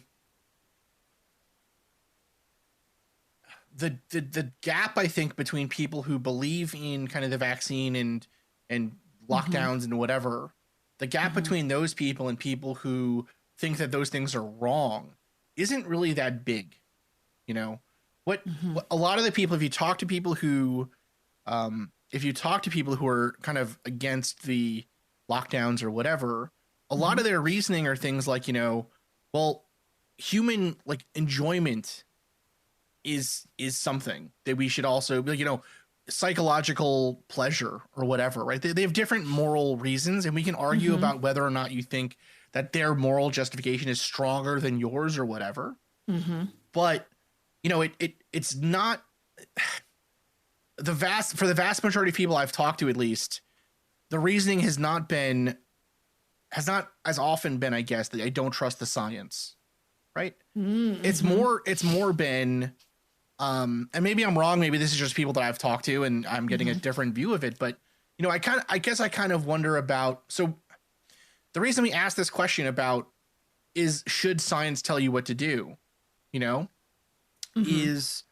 gap, I think, between people who believe in kind of the vaccine and lockdowns and whatever, the gap between those people and people who think that those things are wrong isn't really that big. You know, what a lot of the people, if you talk to people who are kind of against the lockdowns or whatever, a lot of their reasoning are things like, you know, well, human like enjoyment is something that we should also, you know, psychological pleasure or whatever, right? They have different moral reasons, and we can argue about whether or not you think that their moral justification is stronger than yours or whatever. But, you know, it's not for the vast majority of people I've talked to, at least, the reasoning has not as often been, I guess, that I don't trust the science, right? It's more been, and maybe I'm wrong. Maybe this is just people that I've talked to and I'm getting a different view of it. But, you know, I guess I kind of wonder about, so the reason we asked this question about is, should science tell you what to do? You know, is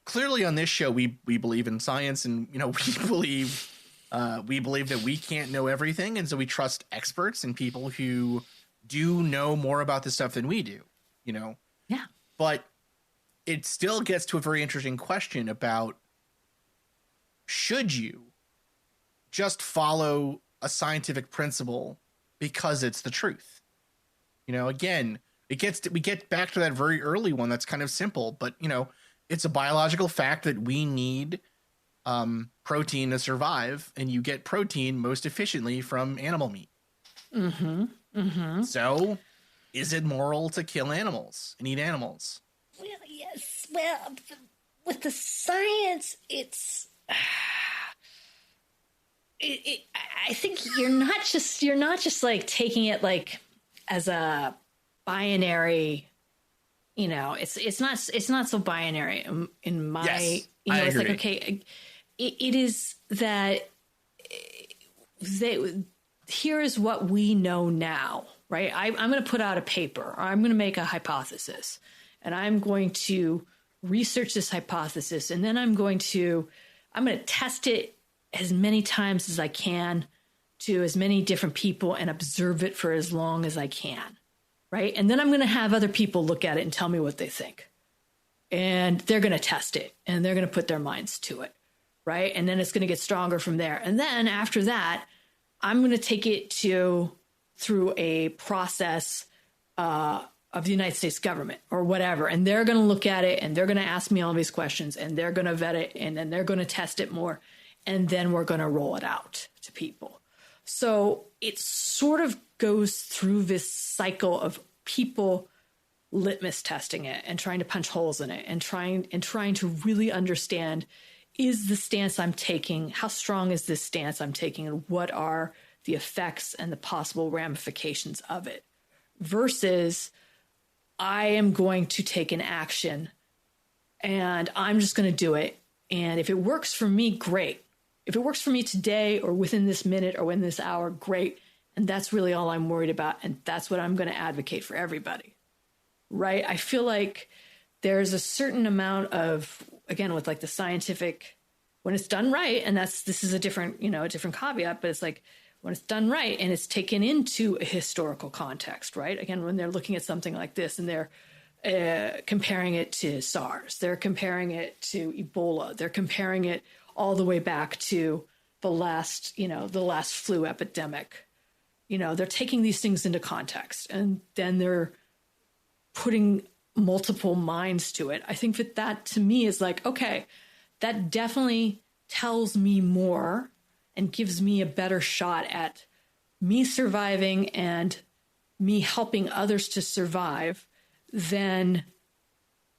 clearly on this show, we believe in science, and, you know, we believe that we can't know everything. And so we trust experts and people who do know more about this stuff than we do, you know? Yeah. But it still gets to a very interesting question about, should you just follow a scientific principle because it's the truth? You know, again, we get back to that very early one that's kind of simple, but, you know, it's a biological fact that we need protein to survive, and you get protein most efficiently from animal meat. So is it moral to kill animals and eat animals? Well, yes. Well, with the science, I think you're not just like taking it like as a binary, it's not so binary in my, Yes, it's like, okay, it is that here is what we know now, right? I'm going to put out a paper, or I'm going to make a hypothesis, and I'm going to research this hypothesis, and then I'm going to test it as many times as I can to as many different people and observe it for as long as I can, right? And then I'm going to have other people look at it and tell me what they think. And they're going to test it, and they're going to put their minds to it, right? And then it's going to get stronger from there. And then after that, I'm going to take it through a process of the United States government or whatever. And they're going to look at it, and they're going to ask me all these questions, and they're going to vet it, and then they're going to test it more. And then we're going to roll it out to people. So it sort of goes through this cycle of people litmus testing it and trying to punch holes in it and trying to really understand, is the stance I'm taking, how strong is this stance I'm taking, and what are the effects and the possible ramifications of it, versus I am going to take an action and I'm just going to do it. And if it works for me, great. If it works for me today or within this minute or within this hour, great. And that's really all I'm worried about. And that's what I'm going to advocate for everybody. Right? I feel like there's a certain amount of, again, with like the scientific, when it's done right, and this is a different caveat, but it's like when it's done right and it's taken into a historical context, right? Again, when they're looking at something like this and they're comparing it to SARS, they're comparing it to Ebola, they're comparing it all the way back to the last flu epidemic. They're taking these things into context, and then they're putting multiple minds to it. I think that to me is like, okay, that definitely tells me more and gives me a better shot at me surviving and me helping others to survive than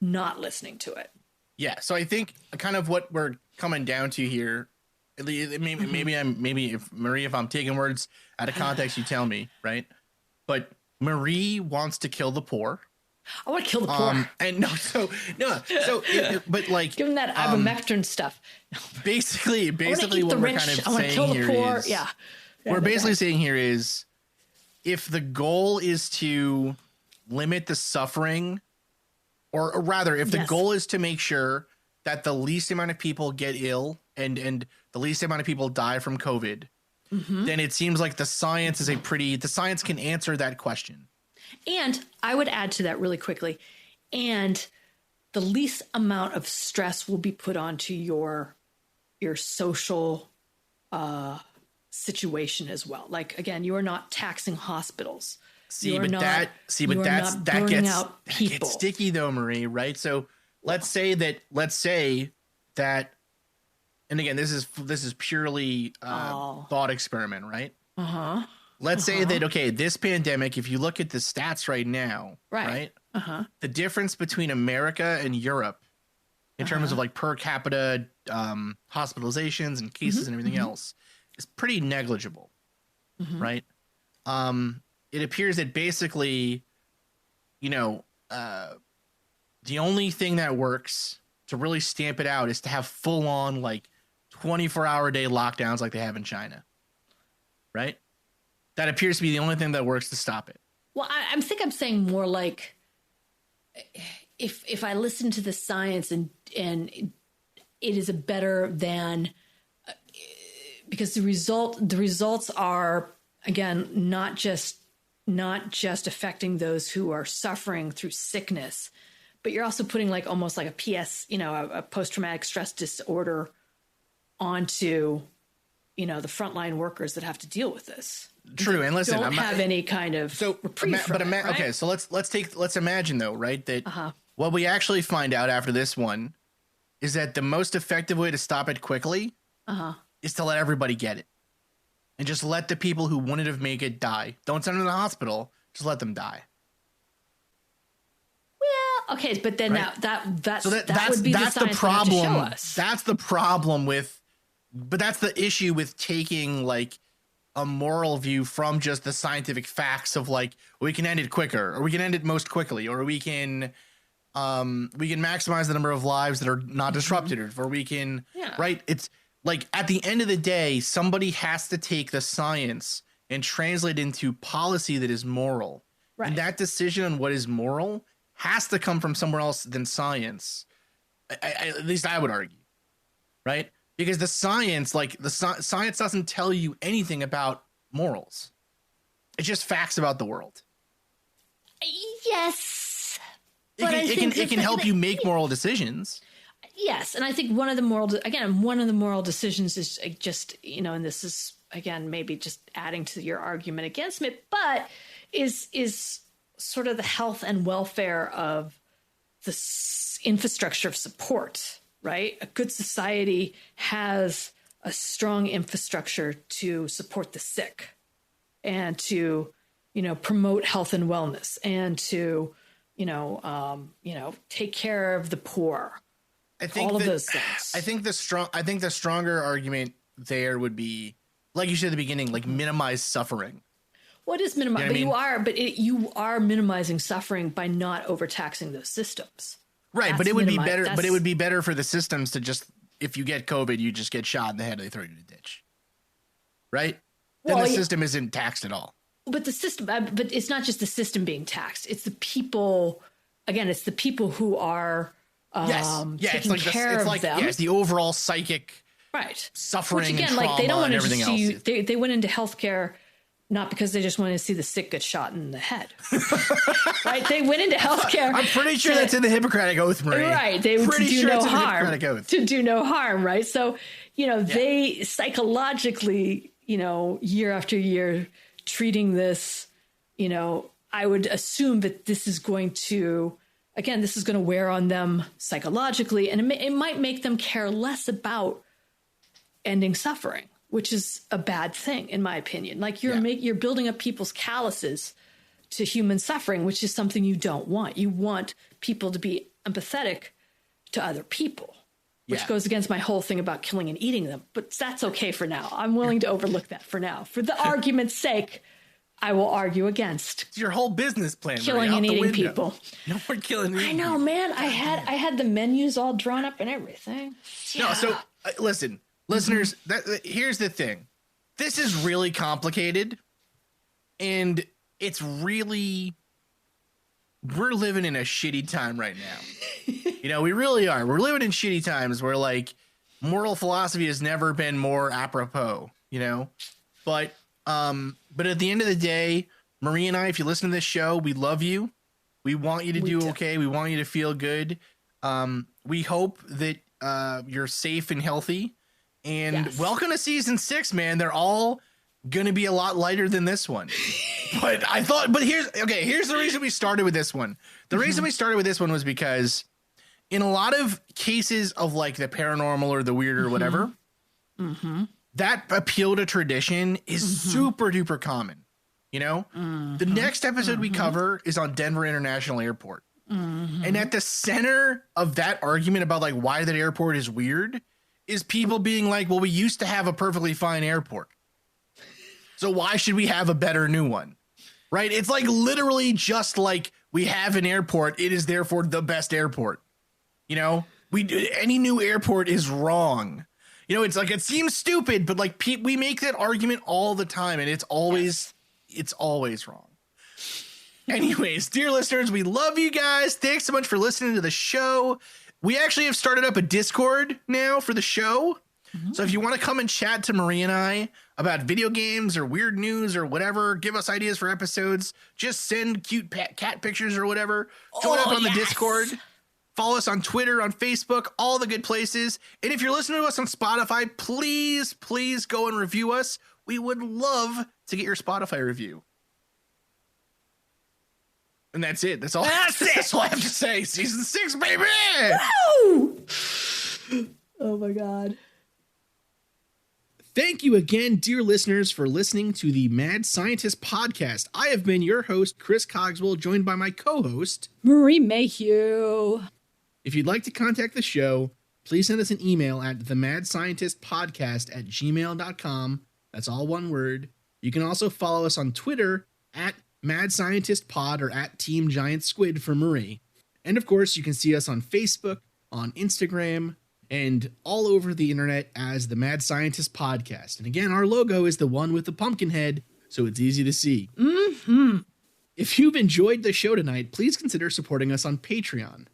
not listening to it. Yeah. So I think kind of what we're coming down to here, maybe if I'm taking words out of context, you tell me, right? But Marie wants to kill the poor. I want to kill the poor. But like, give them that ivermectin stuff. Basically what we're kind of saying here is, we're basically saying here is, if the goal is to limit the suffering, or rather, if the goal is to make sure that the least amount of people get ill and the least amount of people die from COVID, then it seems like the science can answer that question. And I would add to that really quickly, and the least amount of stress will be put onto your social situation as well. Like, again, you are not taxing hospitals. That gets sticky though, Marie, right? So let's say that, and again, this is purely thought experiment, right? Let's say that, okay, this pandemic, if you look at the stats right now, right? The difference between America and Europe in terms of like per capita hospitalizations and cases and everything else is pretty negligible, right? It appears that basically, the only thing that works to really stamp it out is to have full on like 24-hour-a-day lockdowns like they have in China, right? That appears to be the only thing that works to stop it. Well, I think I'm saying more like, if I listen to the science and it is a better than, because the results are, again, not just affecting those who are suffering through sickness, but you're also putting like almost like a post-traumatic stress disorder onto, the frontline workers that have to deal with this. True. And listen, don't have any kind of reprieve from it, right? Okay. So let's imagine though, right? That what we actually find out after this one is that the most effective way to stop it quickly is to let everybody get it. And just let the people who wouldn't have made it die. Don't send them to the hospital. Just let them die. Well, okay, but then right? that would be the science problem. to show us. That's the problem with but that's the issue with taking like a moral view from just the scientific facts of like, we can end it quicker, or we can end it most quickly, or we can maximize the number of lives that are not disrupted, or we can, right? It's like, at the end of the day, somebody has to take the science and translate into policy that is moral. Right. And that decision on what is moral has to come from somewhere else than science. At least I would argue, right? Because the science, like science doesn't tell you anything about morals. It's just facts about the world. Yes. It can help you make moral decisions. Yes. And I think one of the moral decisions is just, and this is, again, maybe just adding to your argument against me, but is sort of the health and welfare of the infrastructure of support, right? A good society has a strong infrastructure to support the sick and to, promote health and wellness and to, take care of the poor. I think all of those things. I think the stronger argument there would be, like you said at the beginning, like minimize suffering. What is minimize? You know you are minimizing suffering by not overtaxing those systems. Right, that's but it would be better. But it would be better for the systems to just, if you get COVID, you just get shot in the head and they throw you in a ditch. Right? Then the system isn't taxed at all. But the system, but it's not just the system being taxed. It's the people. Again, it's the people who are taking care of them. Yeah, it's the overall psychic suffering. Which again, and trauma, they don't want to just see you. They went into healthcare not because they just wanted to see the sick get shot in the head. Right? They went into healthcare. I'm pretty sure that's in the Hippocratic Oath, Marie. Right. They to do no harm. To do no harm, right? So, they psychologically, year after year treating this, I would assume that this is going to wear on them psychologically, and it might make them care less about ending suffering, which is a bad thing, in my opinion. Like you're building up people's calluses to human suffering, which is something you don't want. You want people to be empathetic to other people, which goes against my whole thing about killing and eating them. But that's okay for now. I'm willing to overlook that for now. For the argument's sake, I will argue against. It's your whole business plan. Killing and eating people. No more killing. I know, man. I had the menus all drawn up and everything. Yeah. No, so listen. Listeners, here's the thing. This is really complicated, and it's really, we're living in a shitty time right now. We really are. We're living in shitty times where like moral philosophy has never been more apropos, but at the end of the day, Marie and I, if you listen to this show, we love you. We want you to do okay. We want you to feel good. We hope that you're safe and healthy. And welcome to season 6, man. They're all going to be a lot lighter than this one. But here's the reason we started with this one. The reason we started with this one was because in a lot of cases of like the paranormal or the weird or whatever, that appeal to tradition is super duper common. The next episode we cover is on Denver International Airport. And at the center of that argument about like why that airport is weird is people being like, well, we used to have a perfectly fine airport, so why should we have a better new one? Right? It's like literally just like we have an airport. It is therefore the best airport. Any new airport is wrong. It's like, it seems stupid, but like we make that argument all the time, and it's always wrong. Anyways, dear listeners, we love you guys. Thanks so much for listening to the show. We actually have started up a Discord now for the show. So if you want to come and chat to Marie and I about video games or weird news or whatever, give us ideas for episodes, just send cute cat pictures or whatever. Join up on the Discord. Follow us on Twitter, on Facebook, all the good places. And if you're listening to us on Spotify, please go and review us. We would love to get your Spotify review. And that's it. That's all I have to say. Season 6, baby! Woo! Oh my God. Thank you again, dear listeners, for listening to the Mad Scientist podcast. I have been your host, Chris Cogswell, joined by my co-host, Marie Mayhew. If you'd like to contact the show, please send us an email at themadscientistpodcast@gmail.com. That's all one word. You can also follow us on Twitter at madscientistpod or at Team Giant Squid for Marie. And of course, you can see us on Facebook, on Instagram, and all over the internet as the Mad Scientist Podcast. And again, our logo is the one with the pumpkin head, so it's easy to see. Mm-hmm. If you've enjoyed the show tonight, please consider supporting us on Patreon,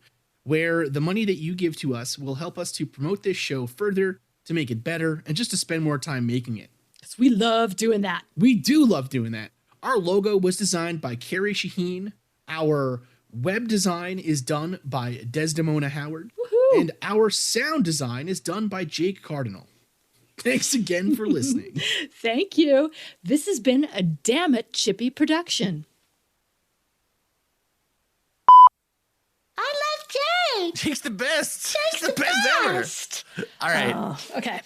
where the money that you give to us will help us to promote this show further, to make it better, and just to spend more time making it. Because we love doing that. We do love doing that. Our logo was designed by Carrie Shaheen. Our web design is done by Desdemona Howard. Woohoo! And our sound design is done by Jake Cardinal. Thanks again for listening. Thank you. This has been a Damn It Chippy production. I love Jake. Jake's the best. Jake's the best ever. best. All right. Oh, okay.